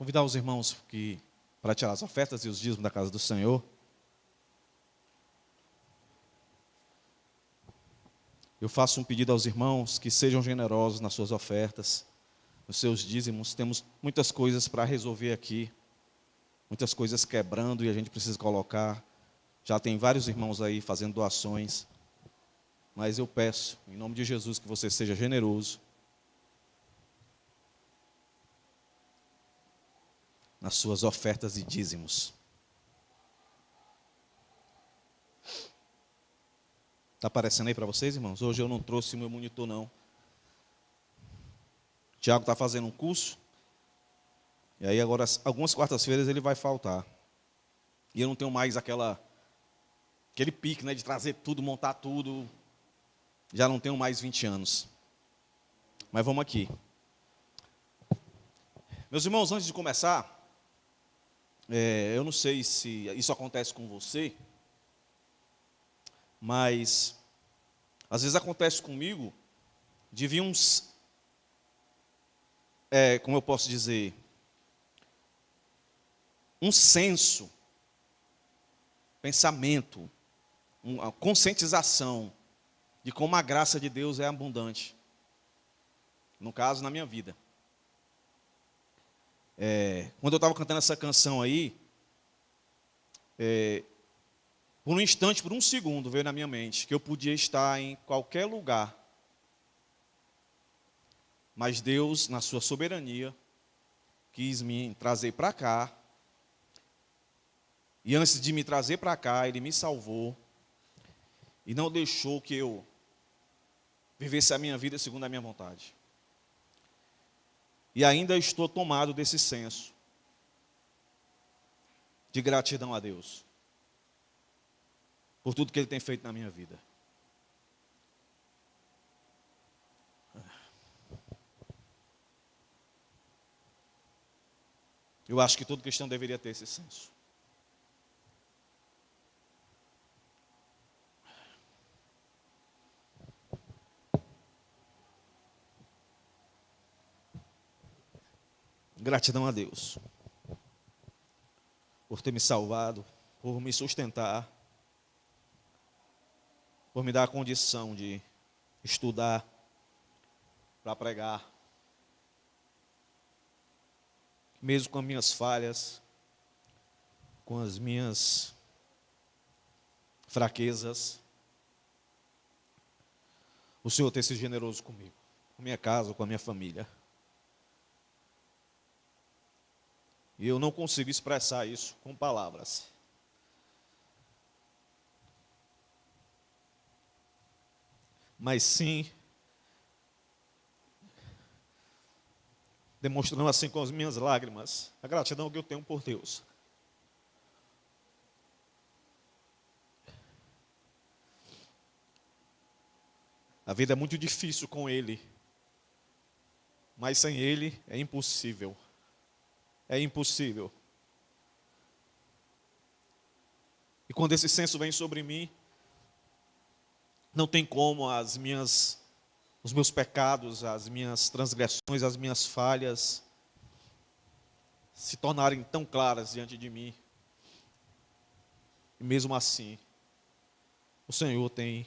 Convidar os irmãos para tirar as ofertas e os dízimos da casa do Senhor. Eu faço um pedido aos irmãos que sejam generosos nas suas ofertas, nos seus dízimos. Temos muitas coisas para resolver aqui, muitas coisas quebrando e a gente precisa colocar. Já tem vários irmãos aí fazendo doações, mas eu peço, em nome de Jesus, que você seja generoso nas suas ofertas e dízimos. Está aparecendo aí para vocês, irmãos? Hoje eu não trouxe o meu monitor, não. O Tiago está fazendo um curso, e aí agora, algumas quartas-feiras, ele vai faltar. E eu não tenho mais aquele pique, né, de trazer tudo, montar tudo. Já não tenho mais 20 anos. Mas vamos aqui. Meus irmãos, antes de começar, eu não sei se isso acontece com você, mas às vezes acontece comigo de vir como eu posso dizer, um senso, pensamento, uma conscientização de como a graça de Deus é abundante. No caso, na minha vida. Quando eu estava cantando essa canção aí, por um instante, por um segundo, veio na minha mente que eu podia estar em qualquer lugar, mas Deus, na sua soberania, quis me trazer para cá, e antes de me trazer para cá, Ele me salvou, e não deixou que eu vivesse a minha vida segundo a minha vontade. E ainda estou tomado desse senso de gratidão a Deus por tudo que Ele tem feito na minha vida. Eu acho que todo cristão deveria ter esse senso. Gratidão a Deus por ter me salvado, por me sustentar, por me dar a condição de estudar para pregar, mesmo com as minhas falhas, com as minhas fraquezas, o Senhor ter sido generoso comigo, com a minha casa, com a minha família. E eu não consigo expressar isso com palavras. Mas sim, demonstrando assim com as minhas lágrimas, a gratidão que eu tenho por Deus. A vida é muito difícil com Ele, mas sem Ele é impossível. É impossível. E quando esse senso vem sobre mim, não tem como os meus pecados, as minhas transgressões, as minhas falhas se tornarem tão claras diante de mim. E mesmo assim, o Senhor tem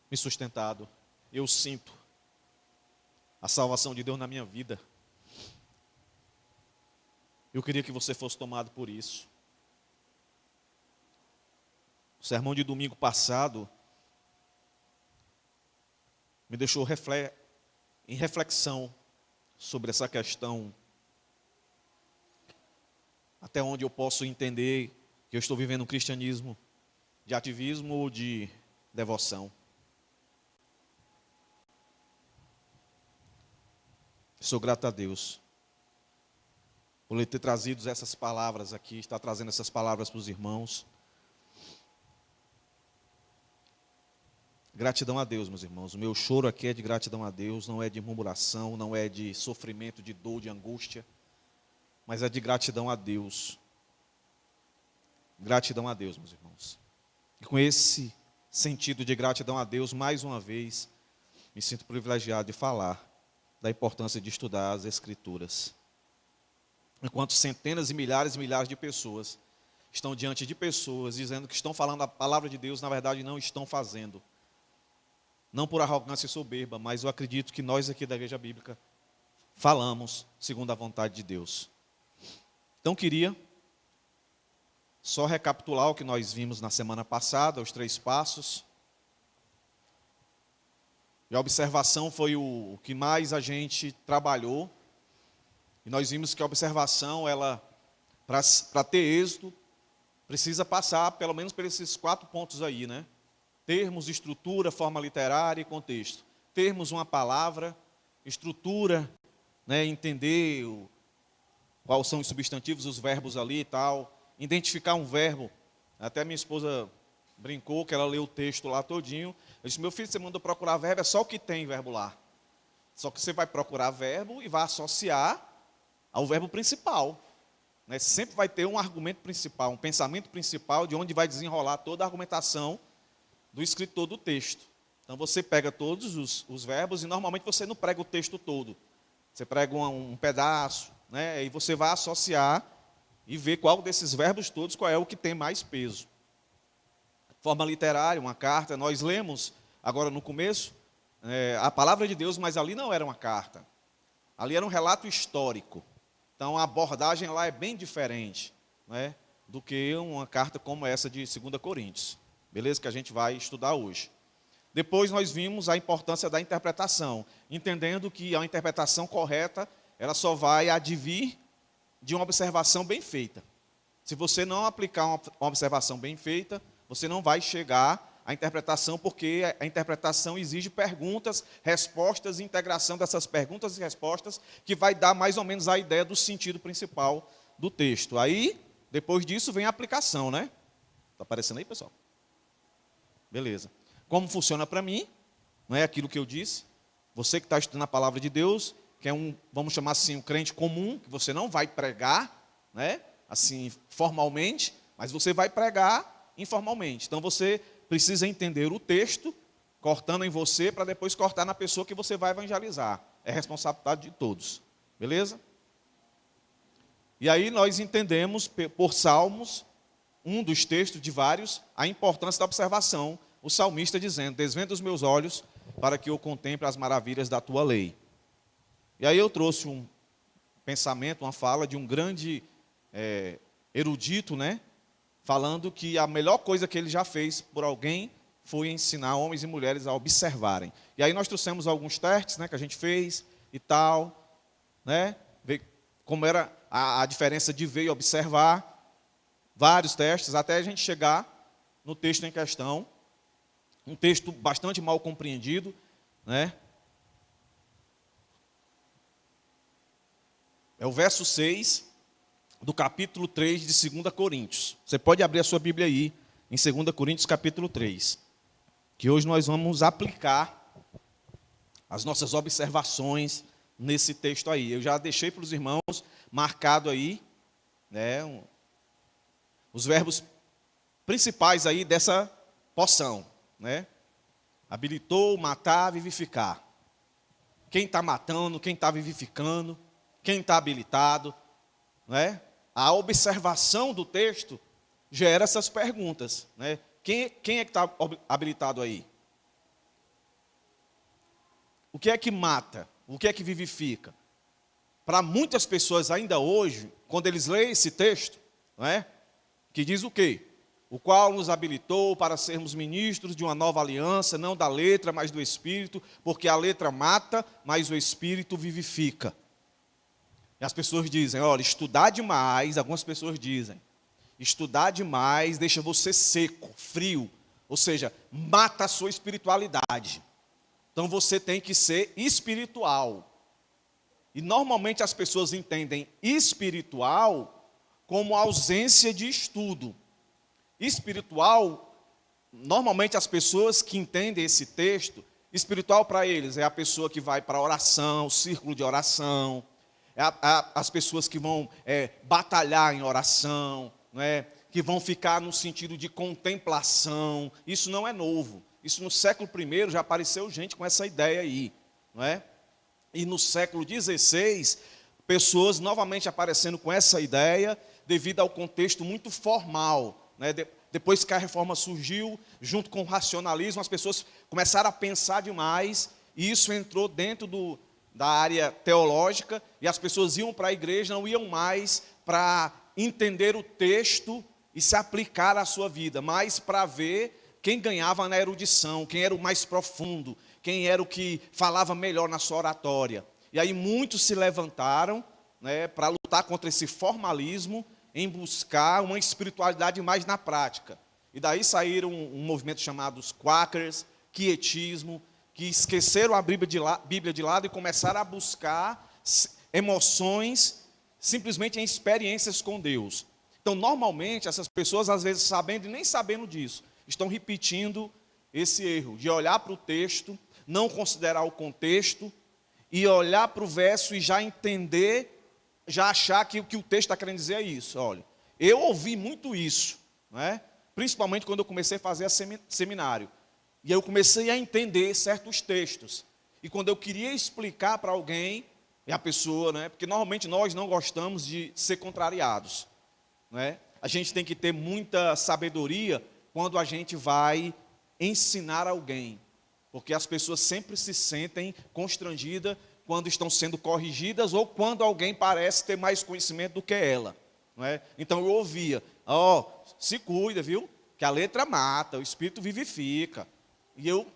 me sustentado. Eu sinto a salvação de Deus na minha vida. Eu queria que você fosse tomado por isso. O sermão de domingo passado me deixou em reflexão sobre essa questão. Até onde eu posso entender que eu estou vivendo um cristianismo de ativismo ou de devoção. Sou grato a Deus por Ele ter trazido essas palavras aqui, está trazendo essas palavras para os irmãos. Gratidão a Deus, meus irmãos. O meu choro aqui é de gratidão a Deus, não é de murmuração, não é de sofrimento, de dor, de angústia, mas é de gratidão a Deus. Gratidão a Deus, meus irmãos. E com esse sentido de gratidão a Deus, mais uma vez, me sinto privilegiado de falar da importância de estudar as Escrituras. enquanto centenas e milhares de pessoas estão diante de pessoas dizendo que estão falando a palavra de Deus, na verdade não estão fazendo. Não por arrogância e soberba, mas eu acredito que nós aqui da Igreja Bíblica falamos segundo a vontade de Deus. Então queria só recapitular o que nós vimos na semana passada, os 3 passos. E a observação foi o que mais a gente trabalhou. E nós vimos que a observação, ela, para ter êxito, precisa passar pelo menos por esses 4 pontos aí, né? Termos, estrutura, forma literária e contexto. Termos uma palavra, estrutura, né? Entender quais são os substantivos, os verbos ali e tal. Identificar um verbo. Até minha esposa brincou que ela leu o texto lá todinho. Eu disse, meu filho, você mandou procurar verbo, é só o que tem verbo lá. Só que você vai procurar verbo e vai associar ao verbo principal. Né? Sempre vai ter um argumento principal, um pensamento principal, de onde vai desenrolar toda a argumentação do escritor do texto. Então você pega todos os verbos e normalmente você não prega o texto todo. Você prega um pedaço, né? E você vai associar e ver qual desses verbos todos, qual é o que tem mais peso. Forma literária, uma carta, nós lemos agora no começo a palavra de Deus, mas ali não era uma carta. Ali era um relato histórico. Então a abordagem lá é bem diferente, né, do que uma carta como essa de 2 Coríntios. Beleza? Que a gente vai estudar hoje. Depois nós vimos a importância da interpretação, entendendo que a interpretação correta, ela só vai advir de uma observação bem feita. Se você não aplicar uma observação bem feita, você não vai chegar à interpretação, porque a interpretação exige perguntas, respostas e integração dessas perguntas e respostas, que vai dar mais ou menos a ideia do sentido principal do texto. Aí, depois disso, vem a aplicação, né? Está aparecendo aí, pessoal? Beleza. Como funciona para mim, não é aquilo que eu disse, você que está estudando a palavra de Deus, que é vamos chamar assim, um crente comum, que você não vai pregar, né, assim, formalmente, mas você vai pregar informalmente. Então você precisa entender o texto, cortando em você, para depois cortar na pessoa que você vai evangelizar. É responsabilidade de todos. Beleza? E aí nós entendemos, por Salmos, um dos textos de vários, a importância da observação. O salmista dizendo, desvenda os meus olhos para que eu contemple as maravilhas da tua lei. E aí eu trouxe um pensamento, uma fala de um grande erudito, né? Falando que a melhor coisa que ele já fez por alguém foi ensinar homens e mulheres a observarem. E aí nós trouxemos alguns testes, né, que a gente fez e tal, né? Ver como era a diferença de ver e observar. Vários testes, até a gente chegar no texto em questão. Um texto bastante mal compreendido, né? É o verso 6 do capítulo 3 de 2 Coríntios. Você pode abrir a sua Bíblia aí, em 2 Coríntios capítulo 3. Que hoje nós vamos aplicar as nossas observações nesse texto aí. Eu já deixei para os irmãos marcado aí, né, os verbos principais aí dessa porção, né? Habilitou, matar, vivificar. Quem está matando, quem está vivificando, quem está habilitado, né? A observação do texto gera essas perguntas, né? Quem é que está habilitado aí? O que é que mata? O que é que vivifica? Para muitas pessoas ainda hoje, quando eles leem esse texto, não é? Que diz o quê? O qual nos habilitou para sermos ministros de uma nova aliança, não da letra, mas do Espírito, porque a letra mata, mas o Espírito vivifica. E as pessoas dizem, olha, estudar demais, algumas pessoas dizem, estudar demais deixa você seco, frio, ou seja, mata a sua espiritualidade. Então você tem que ser espiritual. E normalmente as pessoas entendem espiritual como ausência de estudo. Espiritual, normalmente as pessoas que entendem esse texto, espiritual para eles é a pessoa que vai para a oração, o círculo de oração, as pessoas que vão batalhar em oração, não é? Que vão ficar no sentido de contemplação. Isso não é novo. Isso no século I já apareceu gente com essa ideia aí, não é? E no século XVI, pessoas novamente aparecendo com essa ideia, devido ao contexto muito formal, né? Depois que a reforma surgiu, junto com o racionalismo, as pessoas começaram a pensar demais, e isso entrou dentro da área teológica, e as pessoas iam para a igreja, não iam mais para entender o texto e se aplicar à sua vida, mas para ver quem ganhava na erudição, quem era o mais profundo, quem era o que falava melhor na sua oratória. E aí muitos se levantaram, né, para lutar contra esse formalismo, em buscar uma espiritualidade mais na prática. E daí saíram um movimento chamado os Quakers, quietismo, que esqueceram a Bíblia de lado e começaram a buscar emoções simplesmente em experiências com Deus. Então, normalmente, essas pessoas, às vezes, sabendo e nem sabendo disso, estão repetindo esse erro de olhar para o texto, não considerar o contexto, e olhar para o verso e já entender, já achar que o que o texto está querendo dizer é isso. Olha, eu ouvi muito isso, né? Principalmente quando eu comecei a fazer seminário. E eu comecei a entender certos textos. E quando eu queria explicar para alguém, e a pessoa, né? Porque normalmente nós não gostamos de ser contrariados, né? A gente tem que ter muita sabedoria quando a gente vai ensinar alguém. Porque as pessoas sempre se sentem constrangidas quando estão sendo corrigidas ou quando alguém parece ter mais conhecimento do que ela, não é? Então eu ouvia, se cuida, viu? Que a letra mata, o espírito vivifica. E eu,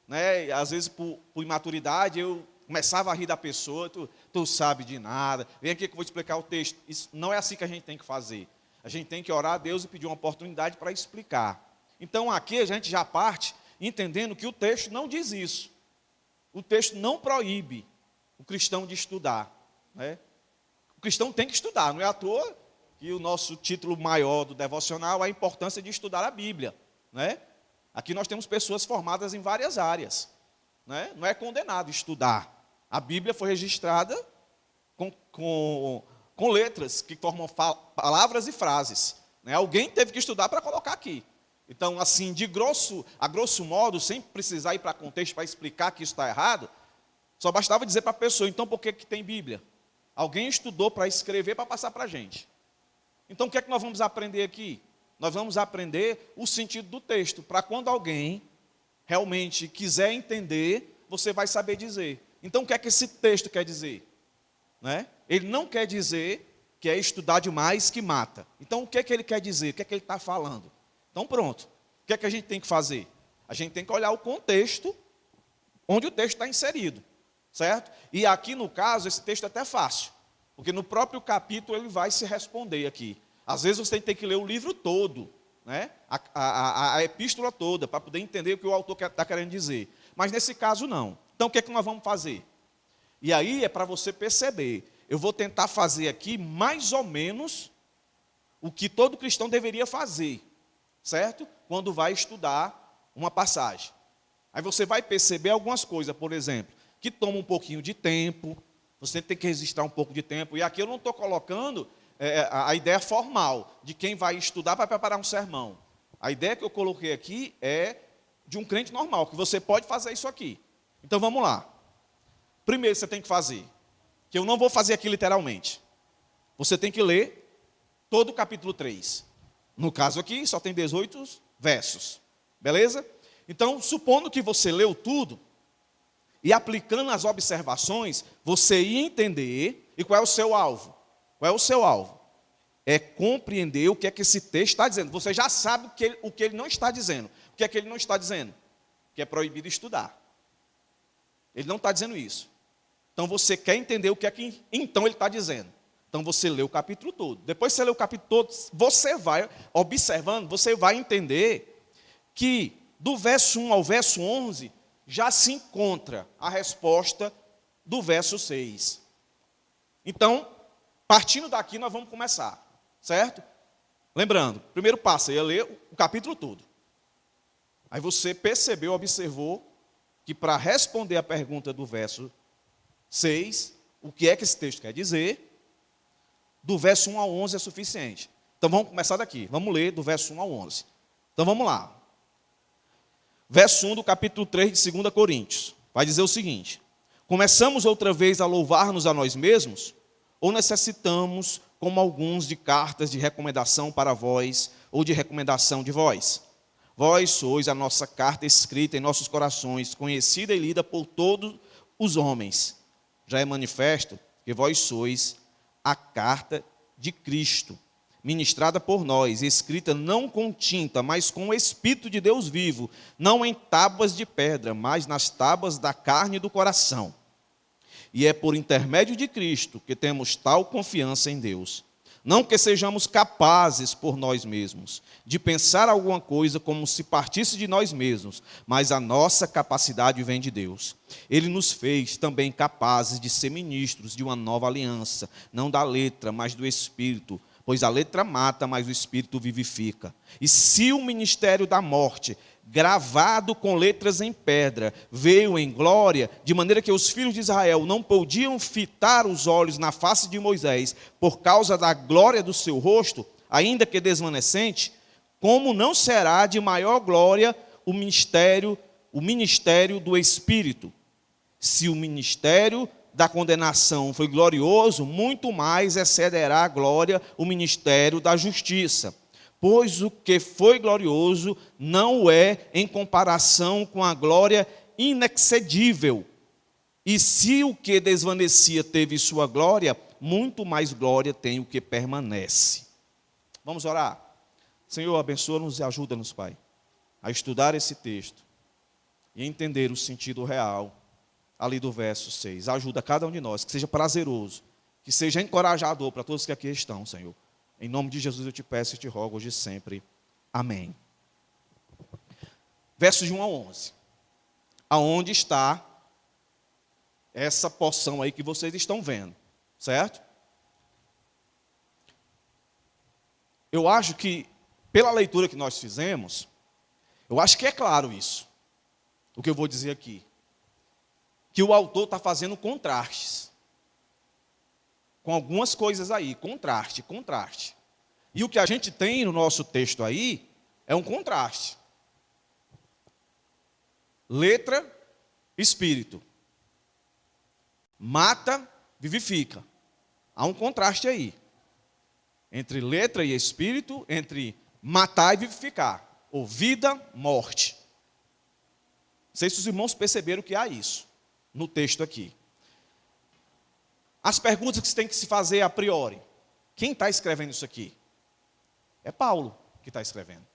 né, às vezes por imaturidade, eu começava a rir da pessoa, tu sabe de nada, vem aqui que eu vou te explicar o texto. Isso não é assim que a gente tem que fazer. A gente tem que orar a Deus e pedir uma oportunidade para explicar. Então aqui a gente já parte entendendo que o texto não diz isso. O texto não proíbe o cristão de estudar, né? O cristão tem que estudar, não é à toa que o nosso título maior do devocional é a importância de estudar a Bíblia, né? Aqui nós temos pessoas formadas em várias áreas, né? Não é condenado estudar. A Bíblia foi registrada com letras que formam palavras e frases, né? Alguém teve que estudar para colocar aqui. Então, assim, a grosso modo, sem precisar ir para contexto para explicar que isso está errado, só bastava dizer para a pessoa, então por que tem Bíblia? Alguém estudou para escrever, para passar para a gente. Então, o que é que nós vamos aprender aqui? Nós vamos aprender o sentido do texto, para quando alguém realmente quiser entender, você vai saber dizer. Então, o que é que esse texto quer dizer? Né? Ele não quer dizer que é estudar demais que mata. Então, o que é que ele quer dizer? O que é que ele está falando? Então, pronto. O que é que a gente tem que fazer? A gente tem que olhar o contexto onde o texto está inserido, certo? E aqui, no caso, esse texto é até fácil, porque no próprio capítulo ele vai se responder aqui. Às vezes você tem que ler o livro todo, né? a epístola toda, para poder entender o que o autor está querendo dizer. Mas nesse caso, não. Então, o que é que nós vamos fazer? E aí é para você perceber. Eu vou tentar fazer aqui mais ou menos o que todo cristão deveria fazer, certo? Quando vai estudar uma passagem. Aí você vai perceber algumas coisas, por exemplo, que toma um pouquinho de tempo, você tem que registrar um pouco de tempo. E aqui eu não estou colocando a ideia formal de quem vai estudar para preparar um sermão. A ideia que eu coloquei aqui é de um crente normal, que você pode fazer isso aqui. Então vamos lá. Primeiro você tem que fazer, que eu não vou fazer aqui literalmente. Você tem que ler todo o capítulo 3. No caso aqui, só tem 18 versos. Beleza? Então, supondo que você leu tudo, e aplicando as observações, você ia entender, e qual é o seu alvo? Qual é o seu alvo? É compreender o que é que esse texto está dizendo. Você já sabe o que ele não está dizendo. O que é que ele não está dizendo? Que é proibido estudar. Ele não está dizendo isso. Então, você quer entender o que é que então ele está dizendo. Então, você lê o capítulo todo. Depois que você lê o capítulo todo, você vai observando, você vai entender que do verso 1 ao verso 11, já se encontra a resposta do verso 6. Então, partindo daqui, nós vamos começar, certo? Lembrando, primeiro passo, eu ia ler o capítulo todo. Aí você percebeu, observou, que para responder a pergunta do verso 6, o que é que esse texto quer dizer, do verso 1 ao 11 é suficiente. Então vamos começar daqui, vamos ler do verso 1 ao 11. Então vamos lá. Verso 1 do capítulo 3 de 2 Coríntios. Vai dizer o seguinte: começamos outra vez a louvar-nos a nós mesmos, ou necessitamos, como alguns, de cartas de recomendação para vós, ou de recomendação de vós? Vós sois a nossa carta escrita em nossos corações, conhecida e lida por todos os homens. Já é manifesto que vós sois a carta de Cristo, ministrada por nós, escrita não com tinta, mas com o Espírito de Deus vivo, não em tábuas de pedra, mas nas tábuas da carne e do coração. E é por intermédio de Cristo que temos tal confiança em Deus. Não que sejamos capazes por nós mesmos de pensar alguma coisa como se partisse de nós mesmos, mas a nossa capacidade vem de Deus. Ele nos fez também capazes de ser ministros de uma nova aliança, não da letra, mas do Espírito, pois a letra mata, mas o Espírito vivifica. E se o ministério da morte, gravado com letras em pedra, veio em glória, de maneira que os filhos de Israel não podiam fitar os olhos na face de Moisés, por causa da glória do seu rosto, ainda que desvanecente, como não será de maior glória o ministério do Espírito? Se o ministério da condenação foi glorioso, muito mais excederá a glória o ministério da justiça. Pois o que foi glorioso não o é em comparação com a glória inexcedível. E se o que desvanecia teve sua glória, muito mais glória tem o que permanece. Vamos orar? Senhor, abençoa-nos e ajuda-nos, Pai, a estudar esse texto e entender o sentido real ali do verso 6. Ajuda cada um de nós, que seja prazeroso, que seja encorajador para todos que aqui estão, Senhor. Em nome de Jesus eu te peço e te rogo hoje e sempre. Amém. Versos de 1 a 11. Aonde está essa porção aí que vocês estão vendo, certo? Eu acho que, pela leitura que nós fizemos, eu acho que é claro isso, o que eu vou dizer aqui. Que o autor está fazendo contrastes com algumas coisas aí, contraste. E o que a gente tem no nosso texto aí é um contraste. Letra, espírito. Mata, vivifica. Há um contraste aí. Entre letra e espírito, entre matar e vivificar. Ou vida, morte. Não sei se os irmãos perceberam que há isso no texto aqui. As perguntas que você tem que se fazer a priori. Quem está escrevendo isso aqui? É Paulo que está escrevendo.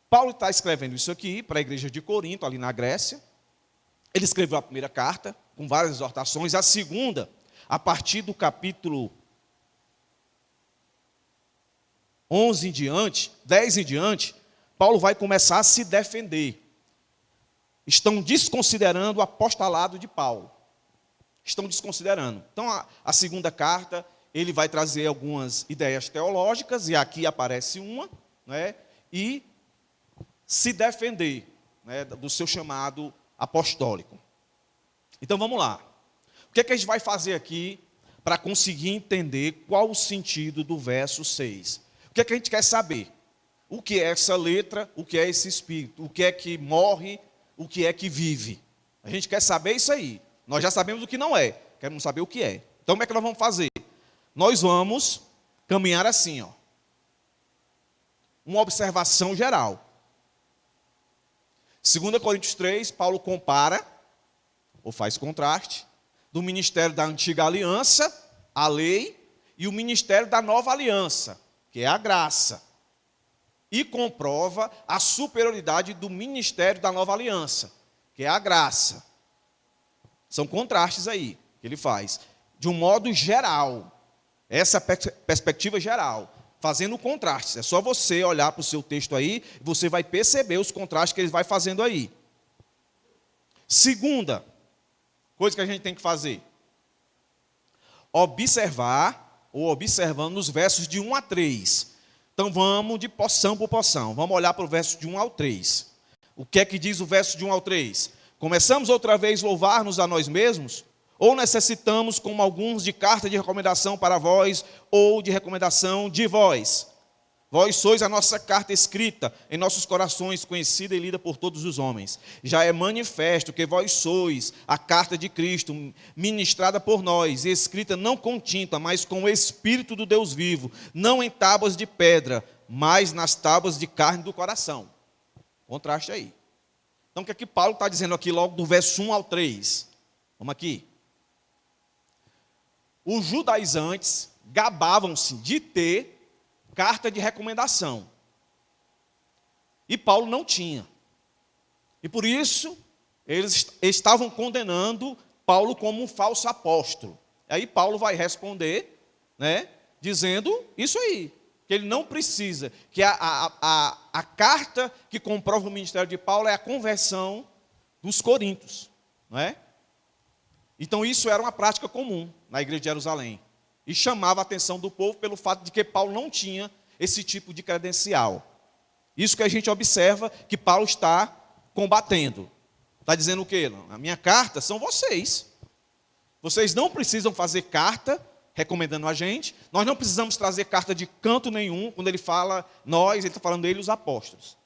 Paulo está escrevendo isso aqui para a igreja de Corinto, ali na Grécia. Ele escreveu a primeira carta, com várias exortações. A segunda, a partir do capítulo 11 em diante, 10 em diante, Paulo vai começar a se defender. Estão desconsiderando o apostolado de Paulo. Estão desconsiderando. Então, a segunda carta, ele vai trazer algumas ideias teológicas, e aqui aparece uma, né, e se defender, né, do seu chamado apostólico. Então, vamos lá. O que é que a gente vai fazer aqui para conseguir entender qual o sentido do verso 6? O que é que a gente quer saber? O que é essa letra, o que é esse espírito, o que é que morre, o que é que vive. A gente quer saber isso aí. Nós já sabemos o que não é, queremos saber o que é. Então, como é que nós vamos fazer? Nós vamos caminhar assim, ó. Uma observação geral. 2 Coríntios 3, Paulo compara, ou faz contraste, do ministério da antiga aliança, a lei, e o ministério da nova aliança, que é a graça. E comprova a superioridade do ministério da nova aliança, que é a graça. São contrastes aí que ele faz, de um modo geral. Essa perspectiva geral, fazendo contrastes. É só você olhar para o seu texto aí, e você vai perceber os contrastes que ele vai fazendo aí. Segunda coisa que a gente tem que fazer: observar, ou observando nos versos de 1 a 3. Então vamos de porção por porção. Vamos olhar para o verso de 1 ao 3. O que é que diz o verso de 1 ao 3? Começamos outra vez a louvar-nos a nós mesmos? Ou necessitamos, como alguns, de carta de recomendação para vós, ou de recomendação de vós? Vós sois a nossa carta escrita em nossos corações, conhecida e lida por todos os homens. Já é manifesto que vós sois a carta de Cristo, ministrada por nós, e escrita não com tinta, mas com o Espírito do Deus vivo, não em tábuas de pedra, mas nas tábuas de carne do coração. Contraste aí. Então, o que é que Paulo está dizendo aqui logo do verso 1 ao 3? Vamos aqui. Os judaizantes gabavam-se de ter carta de recomendação. E Paulo não tinha. E por isso, eles estavam condenando Paulo como um falso apóstolo. Aí Paulo vai responder, né, dizendo isso aí, que ele não precisa, que a carta que comprova o ministério de Paulo é a conversão dos coríntios. Não é? Então isso era uma prática comum na igreja de Jerusalém. E chamava a atenção do povo pelo fato de que Paulo não tinha esse tipo de credencial. Isso que a gente observa que Paulo está combatendo. Está dizendo o quê? A minha carta são vocês. Vocês não precisam fazer carta recomendando a gente. Nós não precisamos trazer carta de canto nenhum. Quando ele fala nós, ele está falando dele, os apóstolos.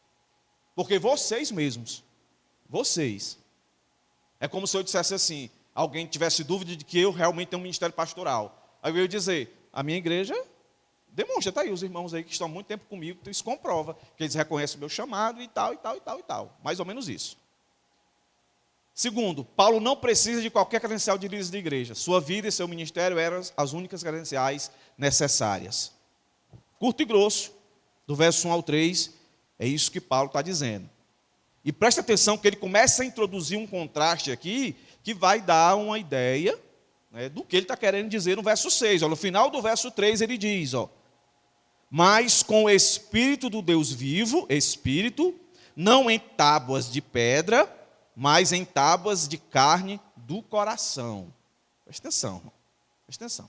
Porque vocês mesmos, vocês. É como se eu dissesse assim, alguém tivesse dúvida de que eu realmente tenho um ministério pastoral. Aí eu ia dizer, a minha igreja demonstra, está aí os irmãos aí que estão há muito tempo comigo, então isso comprova, que eles reconhecem o meu chamado e tal, e tal, e tal, e tal. Mais ou menos isso. Segundo, Paulo não precisa de qualquer credencial de líder de igreja. Sua vida e seu ministério eram as únicas credenciais necessárias. Curto e grosso, do verso 1 ao 3, é isso que Paulo está dizendo. E presta atenção que ele começa a introduzir um contraste aqui, que vai dar uma ideia, né, do que ele está querendo dizer no verso 6. Ó, no final do verso 3 ele diz, ó, mas com o Espírito do Deus vivo, Espírito, não em tábuas de pedra, mas em tábuas de carne do coração. Presta atenção, irmão. Presta atenção.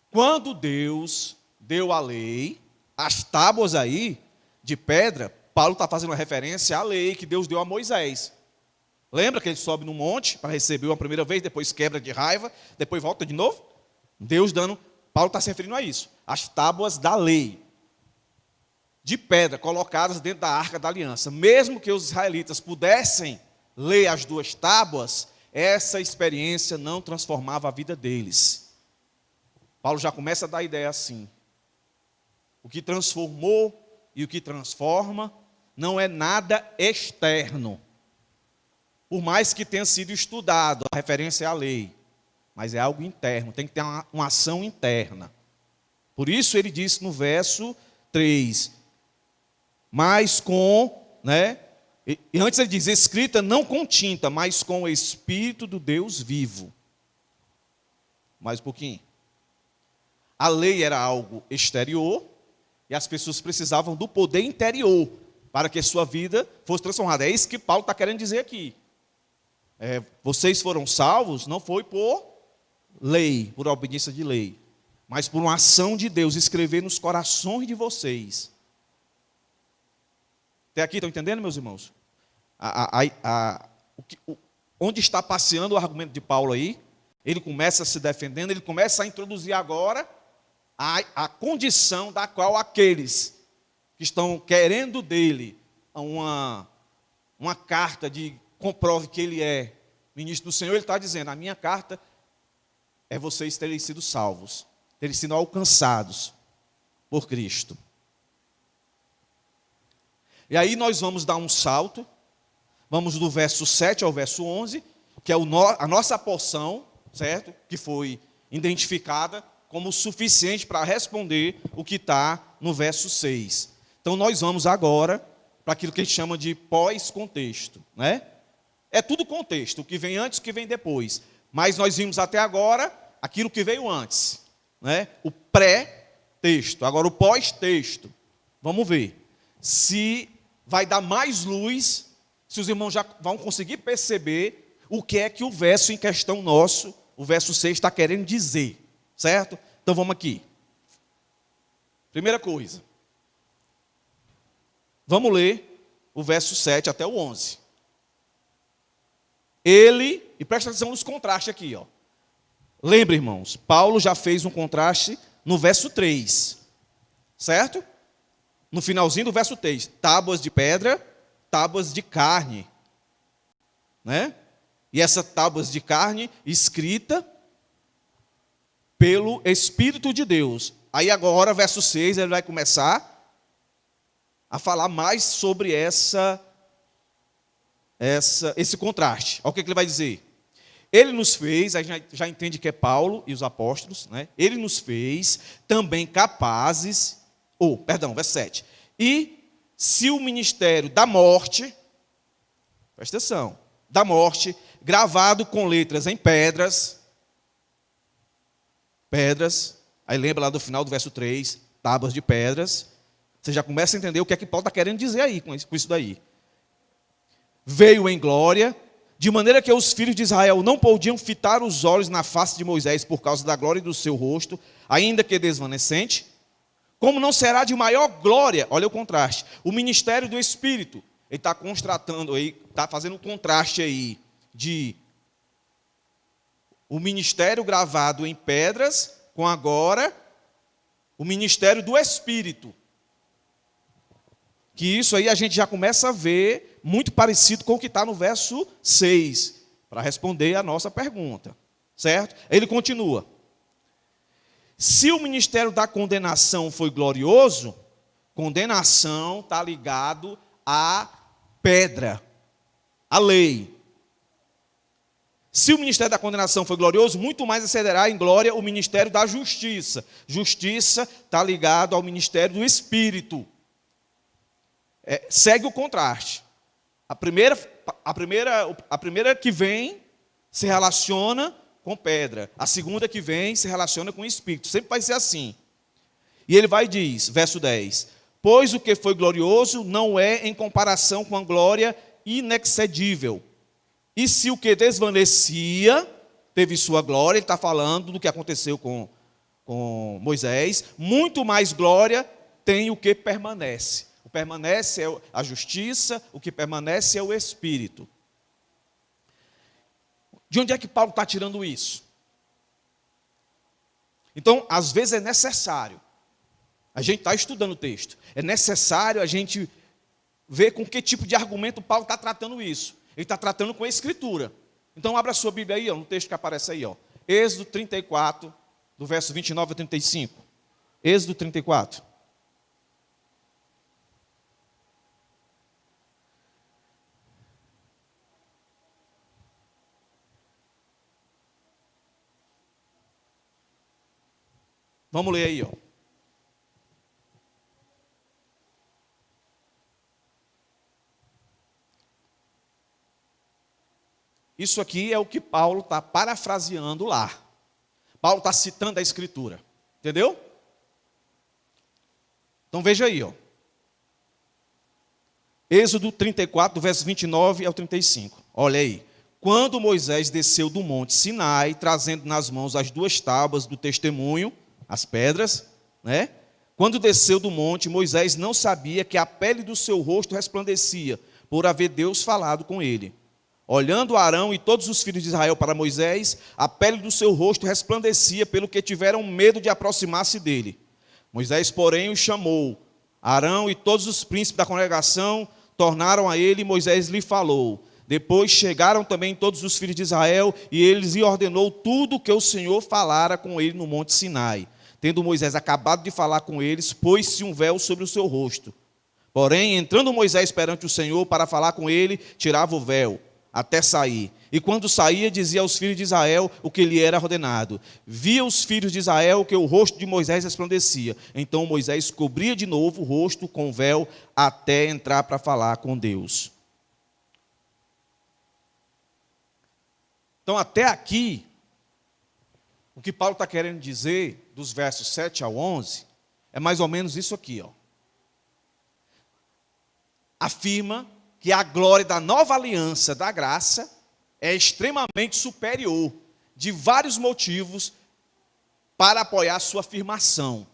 Quando Deus deu a lei, as tábuas aí de pedra, Paulo está fazendo uma referência à lei que Deus deu a Moisés. Lembra que ele sobe no monte para receber uma primeira vez, depois quebra de raiva, depois volta de novo? Deus dando, Paulo está se referindo a isso. As tábuas da lei, de pedra, colocadas dentro da arca da aliança. Mesmo que os israelitas pudessem ler as duas tábuas, essa experiência não transformava a vida deles. Paulo já começa a dar a ideia assim. O que transformou e o que transforma não é nada externo. Por mais que tenha sido estudado, a referência é à lei, mas é algo interno, tem que ter uma ação interna. Por isso ele disse no verso 3, mas com, né, e antes ele diz, escrita não com tinta, mas com o Espírito do Deus vivo. Mais um pouquinho. A lei era algo exterior, e as pessoas precisavam do poder interior, para que sua vida fosse transformada. É isso que Paulo está querendo dizer aqui. Vocês foram salvos, não foi por lei, por obediência de lei, mas por uma ação de Deus, escrever nos corações de vocês. Até aqui, estão entendendo, meus irmãos? Onde está passeando o argumento de Paulo aí? Ele começa se defendendo, ele começa a introduzir agora a condição da qual aqueles que estão querendo dele uma carta de comprove que ele é ministro do Senhor, ele está dizendo, a minha carta é vocês terem sido salvos, terem sido alcançados por Cristo. E aí nós vamos dar um salto, vamos do verso 7 ao verso 11, que é a nossa porção, certo? Que foi identificada como suficiente para responder o que está no verso 6. Então nós vamos agora para aquilo que a gente chama de pós-contexto, né? É tudo contexto, o que vem antes, o que vem depois. Mas nós vimos até agora aquilo que veio antes, né? O pré-texto. Agora o pós-texto. Vamos ver se vai dar mais luz, se os irmãos já vão conseguir perceber o que é que o verso em questão nosso, o verso 6, está querendo dizer. Certo? Então vamos aqui. Primeira coisa. Vamos ler o verso 7 até o 11. Ele, e presta atenção nos contrastes aqui, ó. Lembra, irmãos, Paulo já fez um contraste no verso 3. certo? No finalzinho do verso 3, tábuas de pedra, tábuas de carne, né? E essas tábuas de carne escrita pelo Espírito de Deus. Aí agora, verso 6, ele vai começar a falar mais sobre esse contraste. Olha o que ele vai dizer. Ele nos fez, a gente já entende que é Paulo e os apóstolos, né? Ele nos fez também capazes, verso 7. E se o ministério da morte, presta atenção, da morte, gravado com letras em pedras, aí lembra lá do final do verso 3, tábuas de pedras, você já começa a entender o que é que Paulo está querendo dizer aí com isso daí. Veio em glória, de maneira que os filhos de Israel não podiam fitar os olhos na face de Moisés por causa da glória do seu rosto, ainda que desvanecente, como não será de maior glória, olha o contraste, o ministério do Espírito. Ele está contrastando aí, está fazendo um contraste aí de o ministério gravado em pedras com agora o ministério do Espírito. Que isso aí a gente já começa a ver muito parecido com o que está no verso 6, para responder a nossa pergunta, certo? Ele continua. Se o ministério da condenação foi glorioso, condenação está ligado à pedra, à lei. Se o ministério da condenação foi glorioso, muito mais excederá em glória o ministério da justiça. Justiça está ligado ao ministério do Espírito. Segue o contraste. A primeira que vem se relaciona com pedra. A segunda que vem se relaciona com o Espírito. Sempre vai ser assim. E ele vai e diz, verso 10, pois o que foi glorioso não é em comparação com a glória inexcedível. E se o que desvanecia teve sua glória, ele está falando do que aconteceu com Moisés, muito mais glória tem o que permanece. O que permanece é a justiça, o que permanece é o Espírito. De onde é que Paulo está tirando isso? Então, às vezes é necessário, a gente está estudando o texto, é necessário a gente ver com que tipo de argumento Paulo está tratando isso. Ele está tratando com a Escritura. Então, abra a sua Bíblia aí, no texto que aparece aí. Êxodo 34, do verso 29 a 35. Êxodo 34. Vamos ler aí, Isso aqui é o que Paulo está parafraseando lá. Paulo está citando a Escritura. Entendeu? Então veja aí, Êxodo 34, do verso 29 ao 35. Olha aí. Quando Moisés desceu do monte Sinai, trazendo nas mãos as 2 tábuas do testemunho, as pedras, né? Quando desceu do monte, Moisés não sabia que a pele do seu rosto resplandecia, por haver Deus falado com ele. Olhando Arão e todos os filhos de Israel para Moisés, a pele do seu rosto resplandecia, pelo que tiveram medo de aproximar-se dele. Moisés, porém, o chamou. Arão e todos os príncipes da congregação tornaram a ele, e Moisés lhe falou. Depois chegaram também todos os filhos de Israel, e ele lhe ordenou tudo o que o Senhor falara com ele no monte Sinai. Tendo Moisés acabado de falar com eles, pôs-se um véu sobre o seu rosto. Porém, entrando Moisés perante o Senhor para falar com ele, tirava o véu, até sair. E quando saía, dizia aos filhos de Israel o que lhe era ordenado. Via os filhos de Israel que o rosto de Moisés resplandecia. Então Moisés cobria de novo o rosto com o véu, até entrar para falar com Deus. Então, até aqui, o que Paulo está querendo dizer, dos versos 7 ao 11, é mais ou menos isso aqui. Afirma que a glória da nova aliança da graça é extremamente superior, de vários motivos, para apoiar sua afirmação.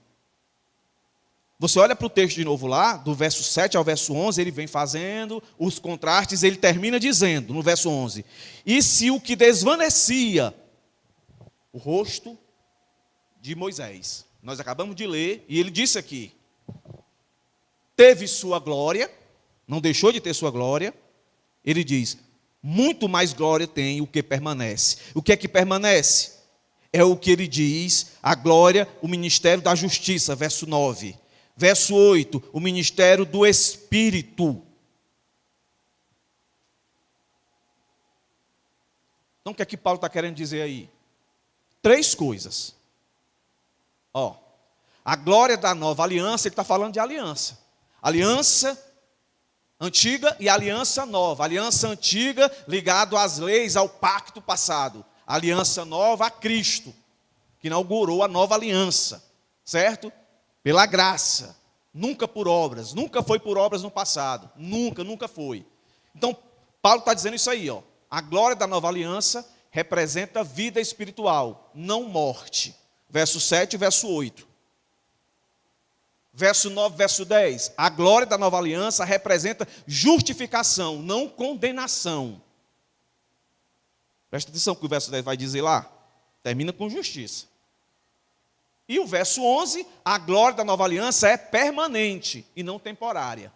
Você olha para o texto de novo lá, do verso 7 ao verso 11, ele vem fazendo os contrastes, ele termina dizendo, no verso 11, e se o que desvanecia o rosto de Moisés, nós acabamos de ler, e ele disse aqui, teve sua glória, não deixou de ter sua glória, ele diz, muito mais glória tem o que permanece. O que é que permanece? É o que ele diz, a glória, o ministério da justiça, verso 9. Verso 8, o ministério do Espírito. Então, o que é que Paulo está querendo dizer aí? 3 coisas. A glória da nova aliança, ele está falando de aliança. Aliança antiga e aliança nova. Aliança antiga ligado às leis, ao pacto passado. Aliança nova a Cristo, que inaugurou a nova aliança, certo? Pela graça, nunca por obras, nunca foi por obras no passado, nunca foi. Então, Paulo está dizendo isso aí, a glória da nova aliança representa vida espiritual, não morte. Verso 7 e verso 8. Verso 9, verso 10, a glória da nova aliança representa justificação, não condenação. Presta atenção que o verso 10 vai dizer lá, termina com justiça. E o verso 11, a glória da nova aliança é permanente e não temporária.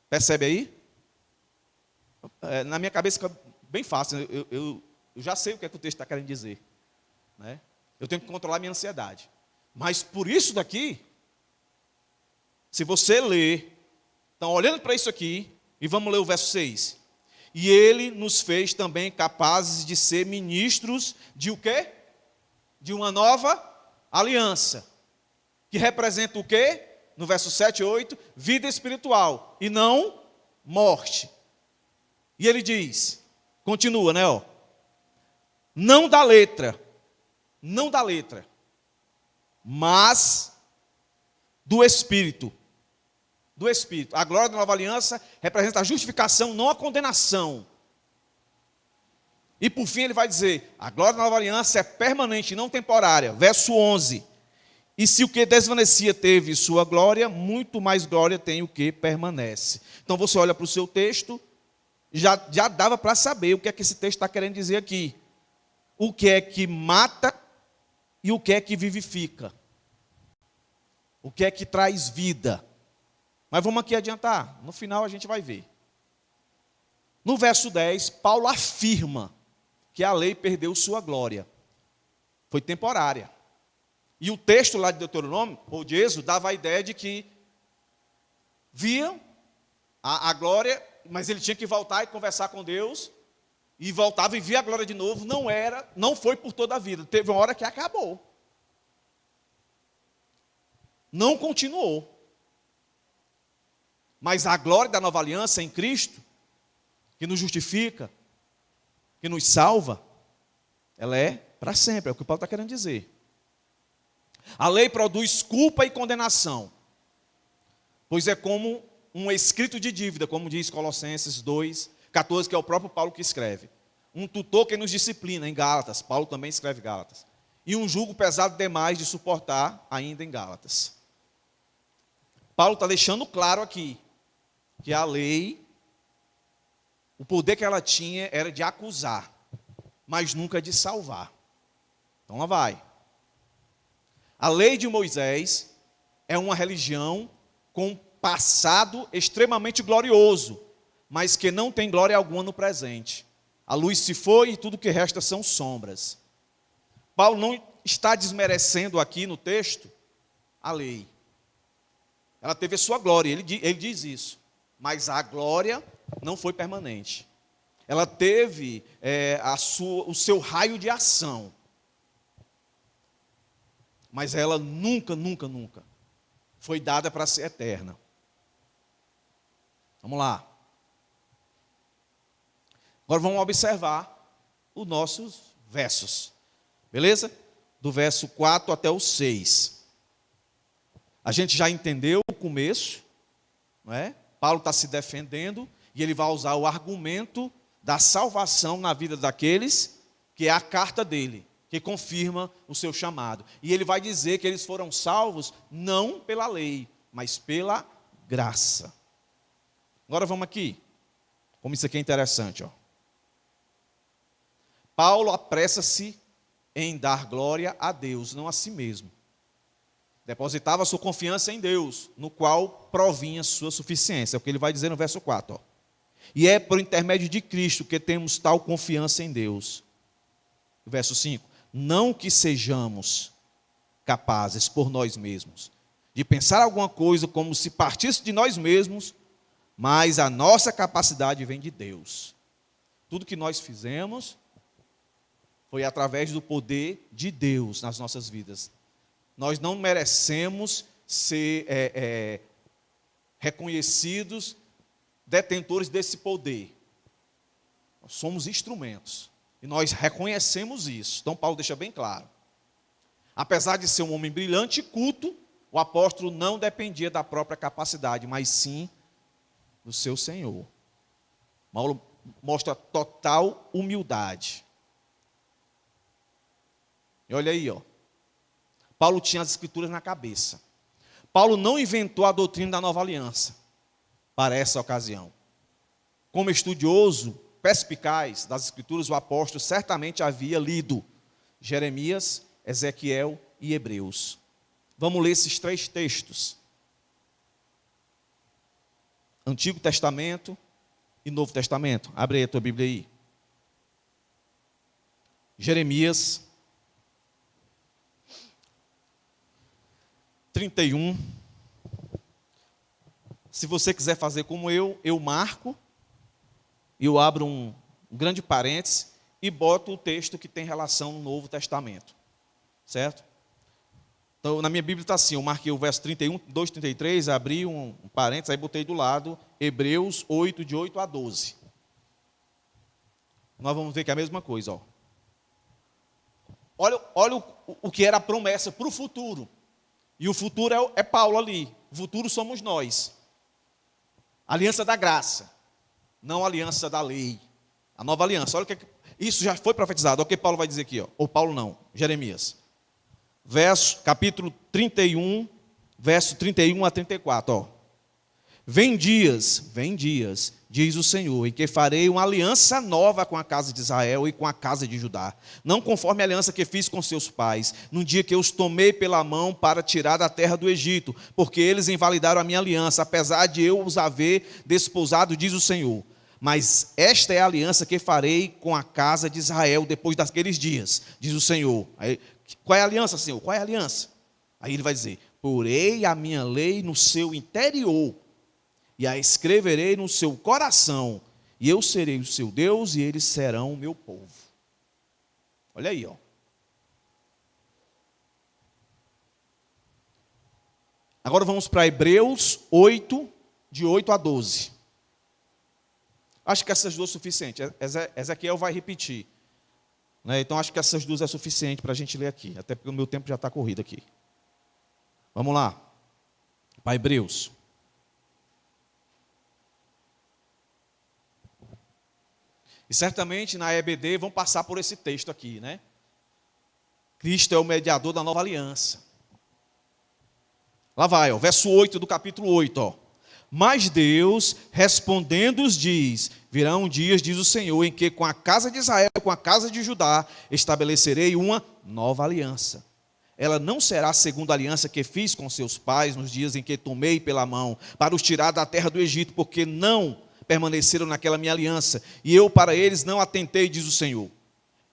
Percebe aí? Na minha cabeça fica bem fácil, eu já sei o que é que o texto está querendo dizer. Né? Eu tenho que controlar minha ansiedade. Mas por isso daqui, se você ler, então olhando para isso aqui, e vamos ler o verso 6. E ele nos fez também capazes de ser ministros de o quê? De uma nova aliança. Que representa o quê? No verso 7 e 8, vida espiritual e não morte. E ele diz, continua, né? Não da letra, mas do Espírito. Do Espírito. A glória da nova aliança representa a justificação, não a condenação. E por fim ele vai dizer, a glória da nova aliança é permanente, não temporária. Verso 11. E se o que desvanecia teve sua glória, muito mais glória tem o que permanece. Então você olha para o seu texto, já dava para saber o que é que esse texto está querendo dizer aqui. O que é que mata e o que é que vivifica. O que é que traz vida. Mas vamos aqui adiantar, no final a gente vai ver. No verso 10, Paulo afirma que a lei perdeu sua glória. Foi temporária. E o texto lá de Deuteronômio, ou de Êxodo, dava a ideia de que via a glória, mas ele tinha que voltar e conversar com Deus, e voltava e via a glória de novo, não foi por toda a vida, teve uma hora que acabou. Não continuou. Mas a glória da nova aliança em Cristo, que nos justifica, que nos salva, ela é para sempre, é o que o Paulo está querendo dizer. A lei produz culpa e condenação, pois é como um escrito de dívida, como diz Colossenses 2:14, que é o próprio Paulo que escreve. Um tutor que nos disciplina, em Gálatas, Paulo também escreve Gálatas. E um jugo pesado demais de suportar, ainda em Gálatas. Paulo está deixando claro aqui, que a lei, o poder que ela tinha era de acusar, mas nunca de salvar. Então lá vai. A lei de Moisés é uma religião com um passado extremamente glorioso, mas que não tem glória alguma no presente. A luz se foi e tudo que resta são sombras. Paulo não está desmerecendo aqui no texto a lei. Ela teve a sua glória, ele diz isso. Mas a glória não foi permanente. Ela teve o seu raio de ação. Mas ela nunca foi dada para ser eterna. Vamos lá. Agora vamos observar os nossos versos. Beleza? Do verso 4 até o 6. A gente já entendeu o começo, não é? Paulo está se defendendo e ele vai usar o argumento da salvação na vida daqueles, que é a carta dele, que confirma o seu chamado. E ele vai dizer que eles foram salvos não pela lei, mas pela graça. Agora vamos aqui, como isso aqui é interessante. Paulo apressa-se em dar glória a Deus, não a si mesmo. Depositava sua confiança em Deus, no qual provinha sua suficiência. É o que ele vai dizer no verso 4. Ó. E é por intermédio de Cristo que temos tal confiança em Deus. Verso 5. Não que sejamos capazes por nós mesmos de pensar alguma coisa como se partisse de nós mesmos, mas a nossa capacidade vem de Deus. Tudo que nós fizemos foi através do poder de Deus nas nossas vidas. Nós não merecemos ser reconhecidos detentores desse poder. Nós somos instrumentos. E nós reconhecemos isso. Então Paulo deixa bem claro. Apesar de ser um homem brilhante e culto, o apóstolo não dependia da própria capacidade, mas sim do seu Senhor. Paulo mostra total humildade. E olha aí, ó. Paulo tinha as escrituras na cabeça. Paulo não inventou a doutrina da nova aliança para essa ocasião. Como estudioso perspicaz das escrituras, o apóstolo certamente havia lido Jeremias, Ezequiel e Hebreus. Vamos ler esses 3 textos. Antigo Testamento e Novo Testamento. Abre aí a tua Bíblia aí. Jeremias 31. Se você quiser fazer como eu marco, e eu abro um grande parênteses e boto o texto que tem relação no Novo Testamento. Certo? Então, na minha Bíblia está assim, eu marquei o verso 31, 2, 33, abri um parênteses, aí botei do lado, Hebreus 8, de 8 a 12. Nós vamos ver que é a mesma coisa. Ó. Olha o que era a promessa para o futuro. E o futuro é Paulo ali. O futuro somos nós. Aliança da graça. Não a aliança da lei. A nova aliança. Olha o que isso já foi profetizado. Olha o que Paulo vai dizer aqui. Ó. Ou Paulo não, Jeremias. Capítulo 31, verso 31 a 34. Ó. Vem dias, diz o Senhor, em que farei uma aliança nova com a casa de Israel e com a casa de Judá, não conforme a aliança que fiz com seus pais, no dia que eu os tomei pela mão para tirar da terra do Egito, porque eles invalidaram a minha aliança, apesar de eu os haver desposado, diz o Senhor. Mas esta é a aliança que farei com a casa de Israel depois daqueles dias, diz o Senhor. Aí, qual é a aliança, Senhor? Qual é a aliança? Aí ele vai dizer, porei a minha lei no seu interior, e a escreverei no seu coração, e eu serei o seu Deus, e eles serão o meu povo. Olha aí, ó. Agora vamos para Hebreus 8, de 8 a 12. Acho que essas duas são suficientes. Ezequiel vai repetir. Né? Então acho que essas duas é suficiente para a gente ler aqui, até porque o meu tempo já está corrido aqui. Vamos lá. Para Hebreus. E certamente na EBD vão passar por esse texto aqui, né? Cristo é o mediador da nova aliança. Lá vai, ó, verso 8 do capítulo 8, ó. Mas Deus, respondendo-os, diz, virão dias, diz o Senhor, em que com a casa de Israel, com a casa de Judá, estabelecerei uma nova aliança. Ela não será segundo a aliança que fiz com seus pais nos dias em que tomei pela mão, para os tirar da terra do Egito, porque não permaneceram naquela minha aliança, e eu para eles não atentei, diz o Senhor.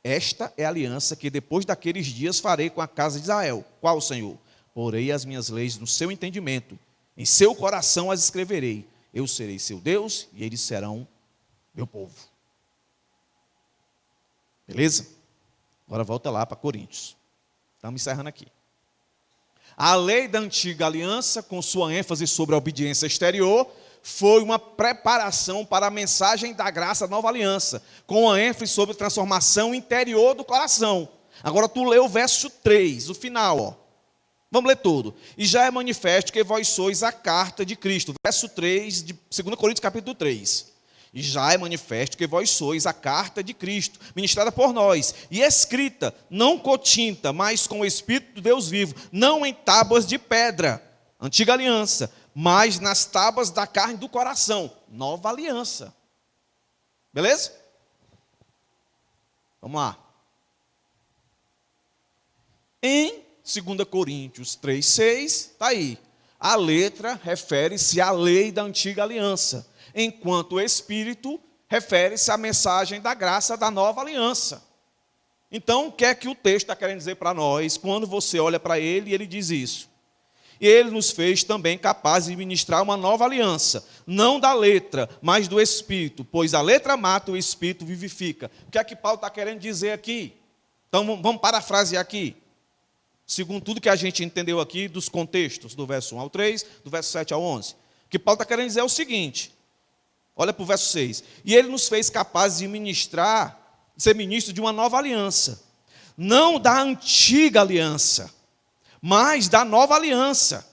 Esta é a aliança que depois daqueles dias farei com a casa de Israel. Qual, Senhor? Porei as minhas leis no seu entendimento, em seu coração as escreverei. Eu serei seu Deus, e eles serão meu povo. Beleza? Agora volta lá para Coríntios. Estamos encerrando aqui. A lei da antiga aliança, com sua ênfase sobre a obediência exterior, foi uma preparação para a mensagem da graça da nova aliança, com a ênfase sobre a transformação interior do coração. Agora tu lê o verso 3, o final, ó. Vamos ler tudo. E já é manifesto que vós sois a carta de Cristo. Verso 3 de 2 Coríntios capítulo 3. E já é manifesto que vós sois a carta de Cristo, ministrada por nós, e escrita, não com tinta, mas com o Espírito do Deus vivo, não em tábuas de pedra, antiga aliança, mas nas tábuas da carne do coração, nova aliança. Beleza? Vamos lá. Em 2 Coríntios 3,6, está aí. A letra refere-se à lei da antiga aliança, enquanto o Espírito refere-se à mensagem da graça da nova aliança. Então, o que é que o texto está querendo dizer para nós, quando você olha para ele e ele diz isso? E ele nos fez também capazes de ministrar uma nova aliança, não da letra, mas do Espírito, pois a letra mata, o Espírito vivifica. O que é que Paulo está querendo dizer aqui? Então, vamos parafrasear aqui. Segundo tudo que a gente entendeu aqui dos contextos, do verso 1 ao 3, do verso 7 ao 11. O que Paulo está querendo dizer é o seguinte, olha para o verso 6. E ele nos fez capazes de ministrar, ser ministro de uma nova aliança, não da antiga aliança, mas da nova aliança,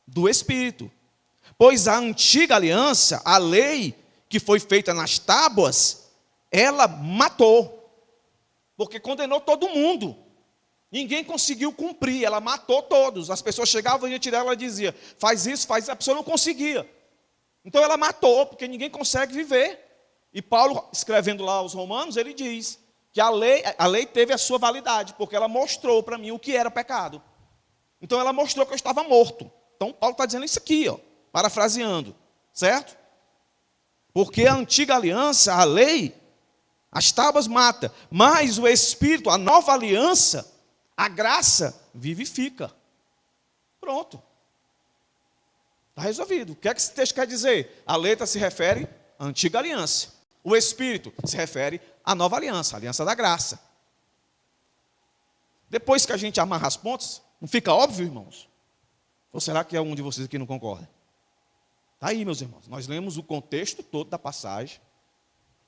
do Espírito. Pois a antiga aliança, a lei que foi feita nas tábuas, ela matou, porque condenou todo mundo. Ninguém conseguiu cumprir, ela matou todos. As pessoas chegavam diante dela e diziam, faz isso, a pessoa não conseguia. Então ela matou, porque ninguém consegue viver. E Paulo, escrevendo lá aos Romanos, ele diz que a lei teve a sua validade, porque ela mostrou para mim o que era pecado. Então ela mostrou que eu estava morto. Então Paulo está dizendo isso aqui, ó, parafraseando, certo? Porque a antiga aliança, a lei, as tábuas mata, mas o Espírito, a nova aliança, a graça vivifica. Pronto. Está resolvido. O que é que esse texto quer dizer? A letra se refere à antiga aliança. O Espírito se refere à nova aliança, a aliança da graça. Depois que a gente amarra as pontas, não fica óbvio, irmãos? Ou será que é um de vocês aqui não concorda? Está aí, meus irmãos. Nós lemos o contexto todo da passagem.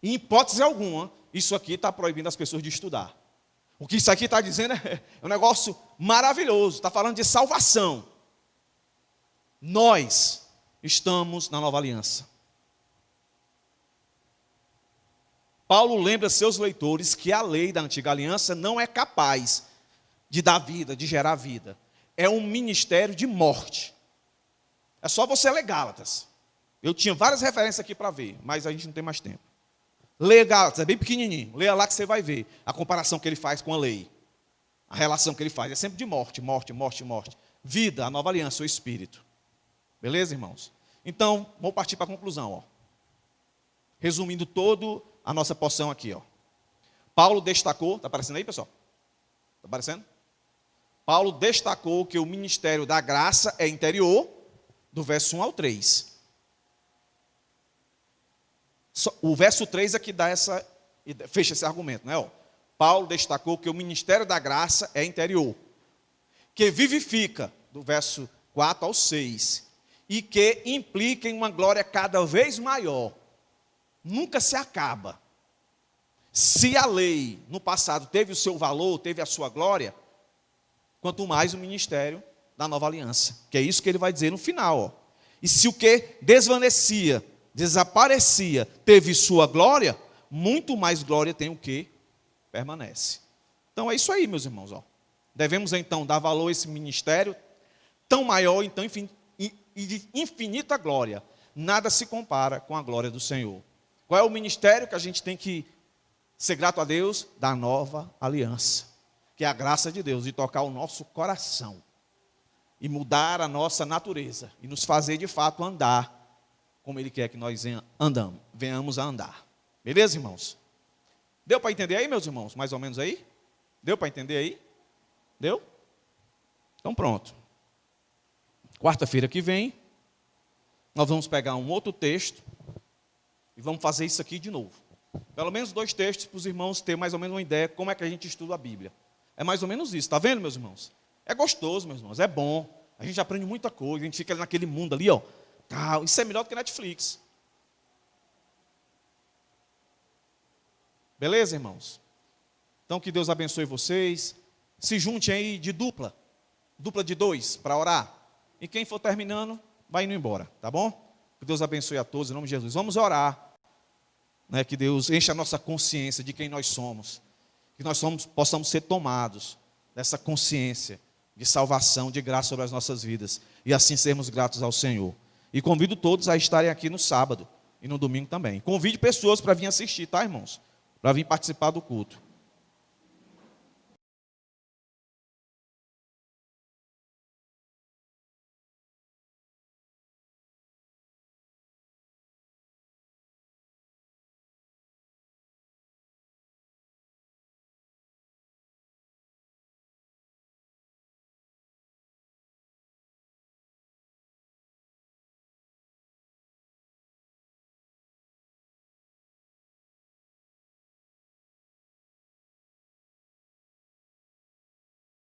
E, em hipótese alguma, isso aqui está proibindo as pessoas de estudar. O que isso aqui está dizendo é um negócio maravilhoso. Está falando de salvação. Nós estamos na nova aliança. Paulo lembra seus leitores que a lei da antiga aliança não é capaz de dar vida, de gerar vida. É um ministério de morte. É só você ler Gálatas. Eu tinha várias referências aqui para ver, mas a gente não tem mais tempo. Leia Gálatas, é bem pequenininho. Leia lá que você vai ver a comparação que ele faz com a lei. A relação que ele faz é sempre de morte, morte, morte, morte. Vida, a nova aliança, o Espírito. Beleza, irmãos? Então, vamos partir para a conclusão. Ó. Resumindo toda a nossa porção aqui. Ó. Paulo destacou, está aparecendo aí, pessoal? Está aparecendo? Paulo destacou que o ministério da graça é interior, do verso 1 ao 3. O verso 3 é que dá fecha esse argumento, não é? Ó, Paulo destacou que o ministério da graça é interior, que vivifica, do verso 4 ao 6, e que implica em uma glória cada vez maior. Nunca se acaba. Se a lei, no passado, teve o seu valor, teve a sua glória, quanto mais o ministério da nova aliança. Que é isso que ele vai dizer no final. Ó. E se o que desvanecia, desaparecia, teve sua glória, muito mais glória tem o que permanece. Então é isso aí, meus irmãos. Ó. Devemos então dar valor a esse ministério, tão maior, então, e de infinita glória. Nada se compara com a glória do Senhor. Qual é o ministério que a gente tem que ser grato a Deus? Da nova aliança. Que é a graça de Deus, de tocar o nosso coração. E mudar a nossa natureza. E nos fazer de fato andar como Ele quer que nós venhamos a andar. Beleza, irmãos? Deu para entender aí, meus irmãos? Mais ou menos aí? Deu para entender aí? Deu? Então pronto. Quarta-feira que vem, nós vamos pegar um outro texto e vamos fazer isso aqui de novo. Pelo menos 2 textos para os irmãos terem mais ou menos uma ideia de como é que a gente estuda a Bíblia. É mais ou menos isso, está vendo, meus irmãos? É gostoso, meus irmãos, é bom. A gente aprende muita coisa, a gente fica naquele mundo ali, ó. Isso é melhor do que Netflix. Beleza, irmãos? Então, que Deus abençoe vocês. Se junte aí de dupla de 2, para orar. E quem for terminando, vai indo embora, tá bom? Que Deus abençoe a todos, em nome de Jesus. Vamos orar. Né, que Deus encha a nossa consciência de quem nós somos. Que nós possamos ser tomados dessa consciência de salvação, de graça sobre as nossas vidas. E assim sermos gratos ao Senhor. E convido todos a estarem aqui no sábado e no domingo também. Convide pessoas para vir assistir, tá, irmãos? Para vir participar do culto.